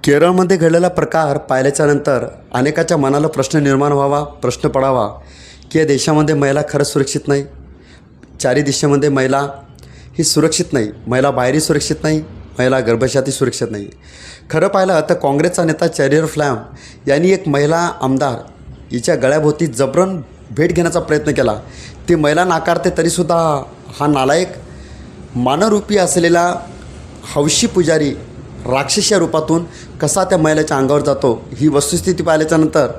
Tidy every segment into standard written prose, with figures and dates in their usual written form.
केरळमध्ये घडलेला प्रकार पाहिल्याच्यानंतर अनेकाच्या मनाला प्रश्न निर्माण व्हावा, प्रश्न पडावा की या देशामध्ये महिला खरंच सुरक्षित नाही. चारी दिशेमध्ये महिला ही सुरक्षित नाही, महिला बाहेरही सुरक्षित नाही, महिला गर्भाशयातही सुरक्षित नाही. खरं पाहिलं तर काँग्रेसचा नेता चेरियर फ्लॅम यांनी एक महिला आमदार हिच्या गळ्याभोवती जबरन भेट घेण्याचा प्रयत्न केला. ती महिला नाकारते तरीसुद्धा हा नालायक मानवरूपी असलेला हौशी पुजारी राक्षस या रूपातून कसा त्या महिलेच्या अंगावर जातो ही वस्तुस्थिती पाहिल्याच्यानंतर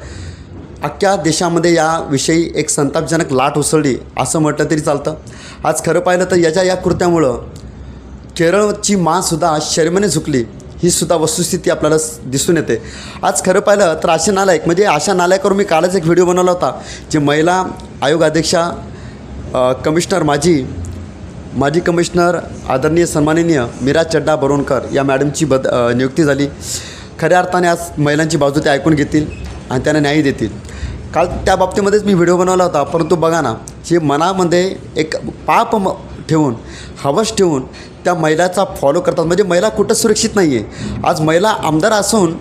अख्ख्या देशामध्ये याविषयी एक संतापजनक लाट उसळली असं म्हटलं तरी चालतं. आज खरं पाहिलं तर या कृत्यामुळं केरळची माँसुद्धा शर्मेने झुकली ही सुद्धा वस्तुस्थिती आपल्याला दिसून येते. आज खरं पाहिलं तर असे नालायक म्हणजे अशा नालायकावर मी कालच एक व्हिडिओ बनवला होता. जे महिला आयोग अध्यक्षा कमिशनर माजी कमिशनर आदरणीय सन्माननीय मीरा चड्डा बोरवणकर या मॅडमची नियुक्ती झाली. खऱ्या अर्थाने आज महिलांची बाजू ते ऐकून घेतील आणि त्यांना न्याय देतील. काल त्या बाबतीमध्येच मी व्हिडिओ बनवला होता. परंतु बघा ना, जे मनामध्ये एक पाप ठेवून हवस ठेवून त्या महिलाचा फॉलो करतात म्हणजे महिला कुठं सुरक्षित नाही आहे. आज महिला आमदार असून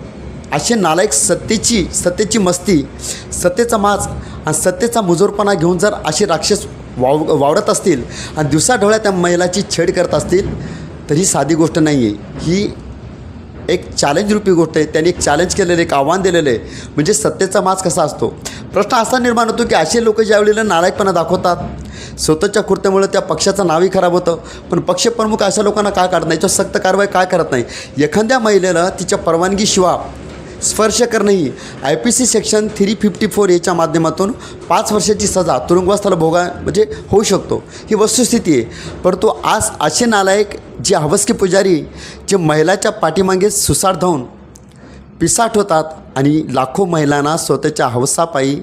असे नालायक सत्तेची मस्ती, सत्तेचा माज आणि सत्तेचा मुजोरपणा घेऊन जर असे राक्षस वावरत असतील आणि दिवसाढोळ्या त्या महिलाची छेड करत असतील तर ही साधी गोष्ट नाही आहे. ही एक चॅलेंज रूपी गोष्ट आहे. त्यांनी एक चॅलेंज केलेलं, एक आव्हान दिलेलं आहे. म्हणजे सत्तेचा माज कसा असतो. प्रश्न असा निर्माण होतो की असे लोक ज्यावेळेला नालायकपणा दाखवतात स्वतःच्या कृत्यामुळे त्या पक्षाचं नावही खराब होतं. पण पक्षप्रमुख अशा लोकांना काय काढत नाही, याच्यावर सक्त कारवाई काय करत नाही. एखाद्या महिलेला तिच्या परवानगीशिवाय स्पर्श करणंही IPC सेक्शन 354 याच्या माध्यमातून 5 वर्षाची सजा तुरुंगवासाला म्हणजे होऊ शकतो. ही वस्तुस्थिती आहे. परंतु आज असे नालायक जे हवसके पुजारी जे महिलाच्या पाठीमागे सुसाट धावून पिसाट होतात आणि लाखो महिलांना स्वतःच्या हवसापायी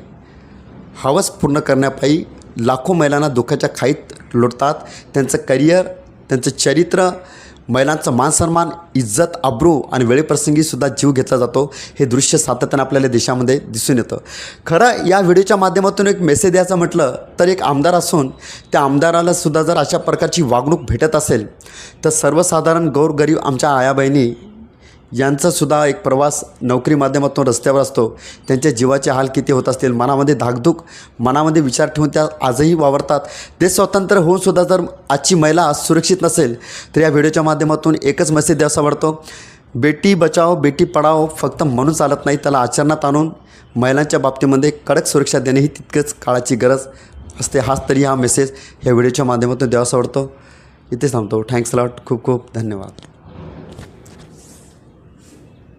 हवस पूर्ण करण्यापायी लाखो महिलांना दुःखाच्या खाईत लोटतात. त्यांचं करिअर, त्यांचं चरित्र, महिलांचा मानसन्मान, इज्जत, अब्रू आणि वेळेप्रसंगीसुद्धा जीव घेतला जातो. हे दृश्य सातत्यानं आपल्याला देशामध्ये दिसून येतं. खरं या व्हिडिओच्या माध्यमातून एक मेसेज द्यायचं म्हटलं तर एक आमदार असून त्या आमदारालासुद्धा जर अशा प्रकारची वागणूक भेटत असेल तर सर्वसाधारण गोरगरीब आमच्या आया बहिणी यांचासुद्धा एक प्रवास नोकरी माध्यमातून रस्त्यावर असतो. त्यांच्या जीवाचे हाल किती होत असतील. मनामध्ये धाकधूक, मनामध्ये विचार ठेवून त्या आजही वावरतात. ते स्वतंत्र होऊनसुद्धा जर आजची महिला सुरक्षित नसेल तर या व्हिडिओच्या माध्यमातून एकच मेसेज द्यायचा वाटतो. बेटी बचाओ बेटी पढाओ फक्त म्हणून चालत नाही, त्याला आचरणात आणून महिलांच्या बाबतीमध्ये कडक सुरक्षा देणे ही तितकंच काळाची गरज असते. हाच तरी हा मेसेज या व्हिडिओच्या माध्यमातून द्यावासा वाटतो. इथेच थांबतो. Thanks lot. खूप खूप धन्यवाद.